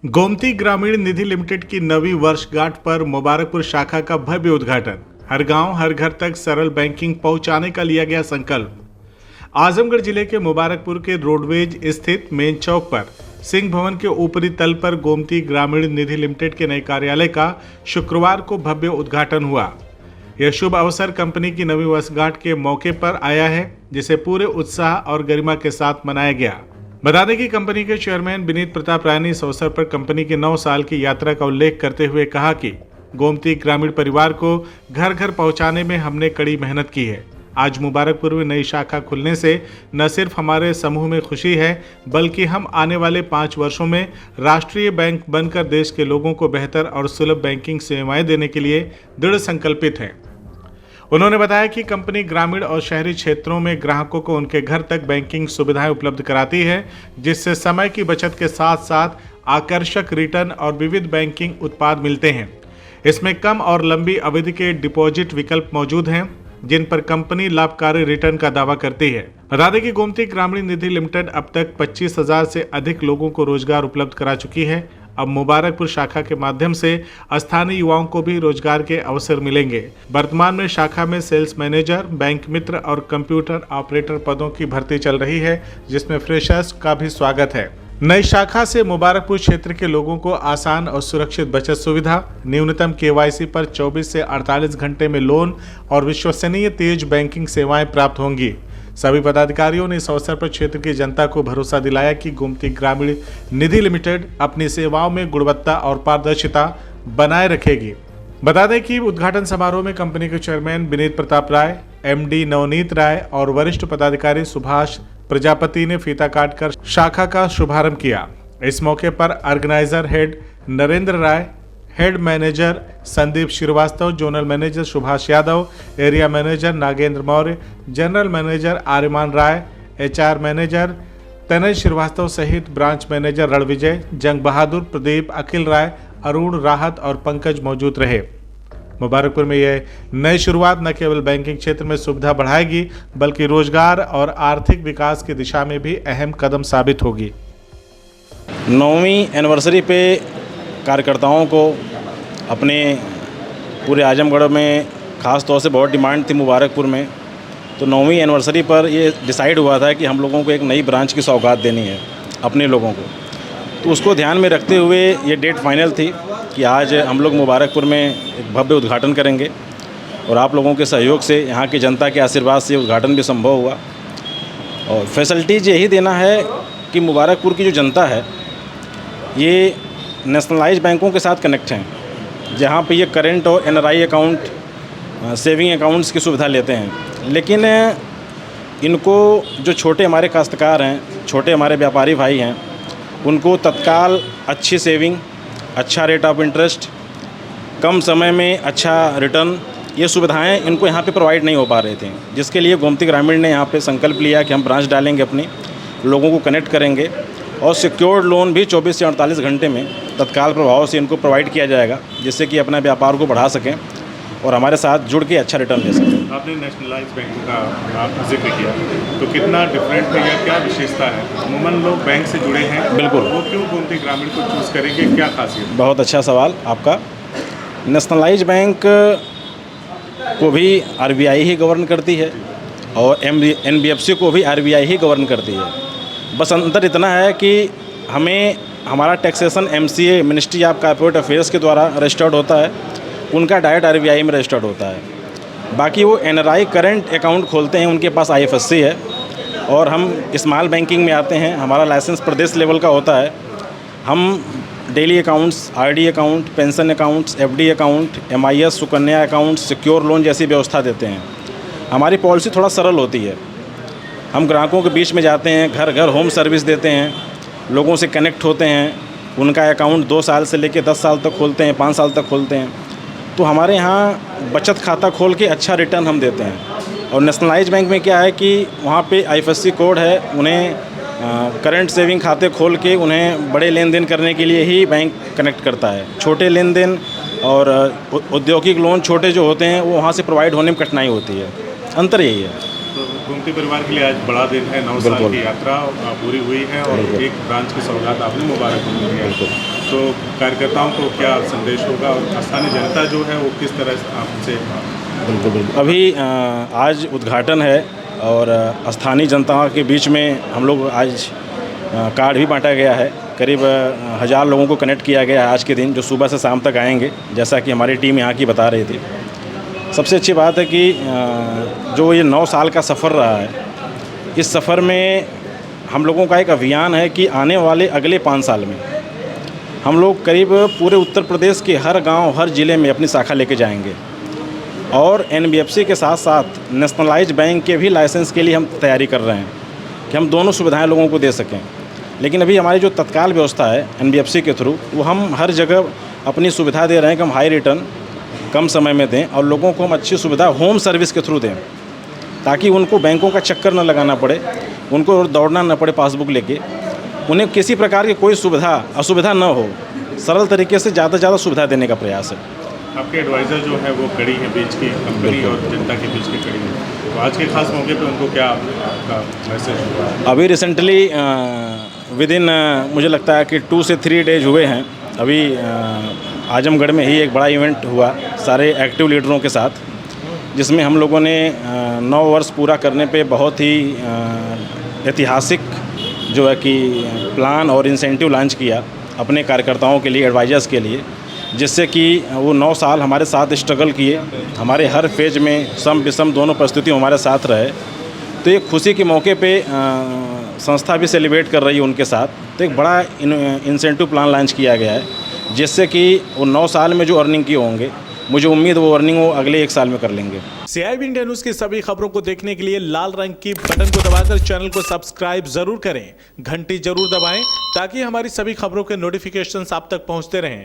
गोमती ग्रामीण निधि लिमिटेड की नवीं वर्षगांठ पर मुबारकपुर शाखा का भव्य उद्घाटन। हर गांव हर घर तक सरल बैंकिंग पहुंचाने का लिया गया संकल्प। आजमगढ़ जिले के मुबारकपुर के रोडवेज स्थित मेन चौक पर सिंह भवन के ऊपरी तल पर गोमती ग्रामीण निधि लिमिटेड के नए कार्यालय का शुक्रवार को भव्य उद्घाटन हुआ। यह शुभ अवसर कंपनी की नवीं वर्षगांठ के मौके पर आया है, जिसे पूरे उत्साह और गरिमा के साथ मनाया गया। बता दें कि कंपनी के चेयरमैन विनीत प्रताप राय ने इस अवसर पर कंपनी की 9 साल की यात्रा का उल्लेख करते हुए कहा कि गोमती ग्रामीण परिवार को घर घर पहुंचाने में हमने कड़ी मेहनत की है। आज मुबारकपुर में नई शाखा खुलने से न सिर्फ हमारे समूह में खुशी है, बल्कि हम आने वाले 5 वर्षों में राष्ट्रीय बैंक बनकर देश के लोगों को बेहतर और सुलभ बैंकिंग सेवाएं देने के लिए दृढ़ संकल्पित हैं। उन्होंने बताया कि कंपनी ग्रामीण और शहरी क्षेत्रों में ग्राहकों को उनके घर तक बैंकिंग सुविधाएं उपलब्ध कराती है, जिससे समय की बचत के साथ साथ आकर्षक रिटर्न और विविध बैंकिंग उत्पाद मिलते हैं। इसमें कम और लंबी अवधि के डिपॉजिट विकल्प मौजूद हैं, जिन पर कंपनी लाभकारी रिटर्न का दावा करती है। बता दें कि गोमती ग्रामीण निधि लिमिटेड अब तक 25,000 से अधिक लोगों को रोजगार उपलब्ध करा चुकी है। अब मुबारकपुर शाखा के माध्यम से स्थानीय युवाओं को भी रोजगार के अवसर मिलेंगे। वर्तमान में शाखा में सेल्स मैनेजर, बैंक मित्र और कंप्यूटर ऑपरेटर पदों की भर्ती चल रही है, जिसमें फ्रेशर्स का भी स्वागत है। नई शाखा से मुबारकपुर क्षेत्र के लोगों को आसान और सुरक्षित बचत सुविधा, न्यूनतम KYC पर 24 से 48 घंटे में लोन और विश्वसनीय तेज बैंकिंग सेवाएं प्राप्त होंगी। सभी पदाधिकारियों ने इस अवसर पर क्षेत्र की जनता को भरोसा दिलाया कि गोमती ग्रामीण निधि लिमिटेड अपनी सेवाओं में गुणवत्ता और पारदर्शिता बनाए रखेगी। बता दें कि उद्घाटन समारोह में कंपनी के चेयरमैन विनीत प्रताप राय, MD नवनीत राय और वरिष्ठ पदाधिकारी सुभाष प्रजापति ने फीता काटकर शाखा का शुभारंभ किया। इस मौके पर organiser head Narendra Rai, head manager Sandeep Srivastava, zonal manager Subhash Yadav, area manager Nagendra Maurya, general manager Aryaman Rai, HR manager Tanay Srivastava सहित ब्रांच मैनेजर रणविजय, जंग बहादुर, प्रदीप, अखिल राय, अरुण, राहत और पंकज मौजूद रहे। मुबारकपुर में यह नई शुरुआत न केवल बैंकिंग क्षेत्र में सुविधा बढ़ाएगी, बल्कि रोजगार और आर्थिक विकास की दिशा में भी अहम कदम साबित होगी। 9वीं एनिवर्सरी पे कार्यकर्ताओं को अपने पूरे आजमगढ़ में ख़ास तौर से बहुत डिमांड थी मुबारकपुर में, तो 9वीं एनिवर्सरी पर ये डिसाइड हुआ था कि हम लोगों को एक नई ब्रांच की सौगात देनी है अपने लोगों को। तो उसको ध्यान में रखते हुए ये डेट फाइनल थी कि आज हम लोग मुबारकपुर में एक भव्य उद्घाटन करेंगे और आप लोगों के सहयोग से, यहाँ की जनता के आशीर्वाद से उद्घाटन भी संभव हुआ। और फैसिलिटीज़ यही देना है कि मुबारकपुर की जो जनता है ये नेशनलाइज बैंकों के साथ कनेक्ट हैं, जहाँ पे ये करेंट और NRI अकाउंट, सेविंग अकाउंट्स की सुविधा लेते हैं। लेकिन इनको जो छोटे हमारे काश्तकार हैं, छोटे हमारे व्यापारी भाई हैं, उनको तत्काल अच्छी सेविंग, अच्छा रेट ऑफ इंटरेस्ट, कम समय में अच्छा रिटर्न, ये सुविधाएं इनको यहाँ पे प्रोवाइड नहीं हो पा रहे थे, जिसके लिए गोमती ग्रामीण ने यहाँ पे संकल्प लिया कि हम ब्रांच डालेंगे, अपनी लोगों को कनेक्ट करेंगे और सिक्योर्ड लोन भी 24 से 48 घंटे में तत्काल प्रभाव से इनको प्रोवाइड किया जाएगा, जिससे कि अपना व्यापार को बढ़ा सकें और हमारे साथ जुड़ के अच्छा रिटर्न ले सकें। आपने नेशनलाइज बैंकों का आप जिक्र किया, तो कितना डिफरेंट है या क्या विशेषता है? अमूमन लोग बैंक से जुड़े हैं, बिल्कुल, वो क्यों गोमती ग्रामीण को चूज़ करेंगे, क्या खासियत? बहुत अच्छा सवाल आपका। नेशनलाइज बैंक को भी RBI ही गवर्न करती है और NBFC को भी RBI ही गवर्न करती है। बस अंतर इतना है कि हमें हमारा taxation MCA ministry of corporate affairs के द्वारा रजिस्टर्ड होता है, उनका डायरेक्ट RBI में रजिस्टर्ड होता है। बाकी वो NRI करंट अकाउंट खोलते हैं, उनके पास IFSC है और हम स्मॉल बैंकिंग में आते हैं, हमारा लाइसेंस प्रदेश लेवल का होता है। हम daily accounts, RD account, pension accounts, FD account, MIS, Sukanya account, secure loan जैसी व्यवस्था देते हैं। हमारी पॉलिसी थोड़ा सरल होती है। हम ग्राहकों के बीच में जाते हैं, घर घर होम सर्विस देते हैं, लोगों से कनेक्ट होते हैं, उनका अकाउंट 2 साल से लेकर 10 साल तक खोलते हैं, 5 साल तक खोलते हैं। तो हमारे यहाँ बचत खाता खोल के अच्छा रिटर्न हम देते हैं। और नेशनलाइज बैंक में क्या है कि वहाँ पे IFSC कोड है, उन्हें करंट सेविंग खाते खोल के उन्हें बड़े लेन देन करने के लिए ही बैंक कनेक्ट करता है। छोटे लेन देन और औद्योगिक लोन छोटे जो होते हैं वो वहाँ से प्रोवाइड होने में कठिनाई होती है। अंतर यही है। तो गोमती परिवार के लिए आज बड़ा दिन है, 9 साल की यात्रा पूरी हुई है और एक ब्रांच की सौगात आपने मुबारकपुर में दी है। तो कार्यकर्ताओं को क्या संदेश होगा और स्थानीय जनता जो है वो किस तरह आपसे? बिल्कुल बिल्कुल। अभी आज उद्घाटन है और स्थानीय जनता के बीच में हम लोग आज कार्ड भी बांटा गया है। करीब 1000 लोगों को कनेक्ट किया गया है आज के दिन, जो सुबह से शाम तक आएंगे, जैसा कि हमारी टीम यहाँ की बता रही थी। सबसे अच्छी बात है कि जो ये 9 साल का सफ़र रहा है, इस सफ़र में हम लोगों का एक अभियान है कि आने वाले अगले 5 साल में हम लोग करीब पूरे उत्तर प्रदेश के हर गांव, हर ज़िले में अपनी शाखा लेके जाएंगे और NBFC के साथ साथ नेशनलाइज बैंक के भी लाइसेंस के लिए हम तैयारी कर रहे हैं कि हम दोनों सुविधाएं लोगों को दे सकें। लेकिन अभी हमारी जो तत्काल व्यवस्था है NBFC के थ्रू, वो हम हर जगह अपनी सुविधा दे रहे हैं कि हम हाई रिटर्न कम समय में दें और लोगों को हम अच्छी सुविधा होम सर्विस के थ्रू दें, ताकि उनको बैंकों का चक्कर न लगाना पड़े, उनको दौड़ना न पड़े पासबुक लेके, उन्हें किसी प्रकार की कोई असुविधा न हो, सरल तरीके से ज़्यादा से ज़्यादा सुविधा देने का प्रयास है। आपके एडवाइज़र जो है वो कड़ी है बीच की, कंपनी और जनता के बीच की कड़ी है, तो आज के खास मौके पे उनको क्या आपका मैसेज होगा? अभी रिसेंटली विदिन मुझे लगता है कि 2 से 3 डेज हुए हैं। अभी आजमगढ़ में ही एक बड़ा इवेंट हुआ सारे एक्टिव लीडरों के साथ, जिसमें हम लोगों ने 9 वर्ष पूरा करने पे बहुत ही ऐतिहासिक जो है कि प्लान और इंसेंटिव लॉन्च किया अपने कार्यकर्ताओं के लिए, एडवाइजर्स के लिए, जिससे कि वो 9 साल हमारे साथ स्ट्रगल किए, हमारे हर फेज में सम विषम दोनों परिस्थितियों हमारे साथ रहे। तो एक खुशी के मौके पे संस्था भी सेलिब्रेट कर रही है उनके साथ। तो एक बड़ा इंसेंटिव प्लान लॉन्च किया गया है, जिससे कि वो 9 साल में जो अर्निंग किए होंगे, मुझे उम्मीद वो अर्निंग वो अगले 1 साल में कर लेंगे। CIB इंडिया न्यूज़ की सभी खबरों को देखने के लिए लाल रंग की बटन को दबाकर चैनल को सब्सक्राइब जरूर करें, घंटी जरूर दबाएं, ताकि हमारी सभी खबरों के नोटिफिकेशंस आप तक पहुंचते रहें।